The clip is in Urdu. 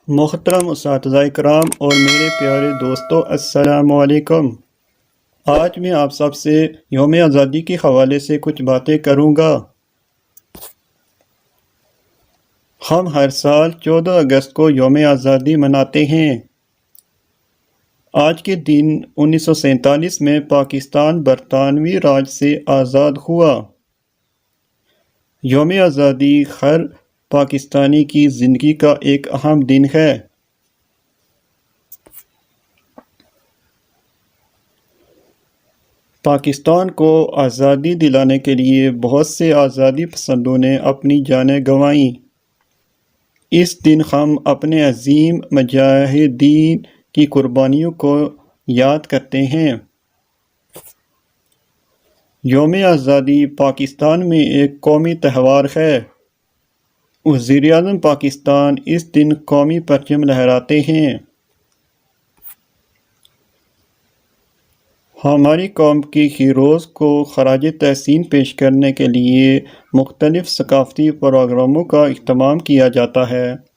محترم اساتذہ کرام اور میرے پیارے دوستو، السلام علیکم۔ آج میں آپ سب سے یوم آزادی کے حوالے سے کچھ باتیں کروں گا۔ ہم ہر سال 14 اگست کو یوم آزادی مناتے ہیں۔ آج کے دن 1947 میں پاکستان برطانوی راج سے آزاد ہوا۔ یوم آزادی ہر پاکستانی کی زندگی کا ایک اہم دن ہے۔ پاکستان کو آزادی دلانے کے لیے بہت سے آزادی پسندوں نے اپنی جانیں گنوائیں۔ اس دن ہم اپنے عظیم مجاہدین کی قربانیوں کو یاد کرتے ہیں۔ یوم آزادی پاکستان میں ایک قومی تہوار ہے۔ وزیر اعظم پاکستان اس دن قومی پرچم لہراتے ہیں۔ ہماری قوم کی ہیروز کو خراج تحسین پیش کرنے کے لیے مختلف ثقافتی پروگراموں کا اہتمام کیا جاتا ہے۔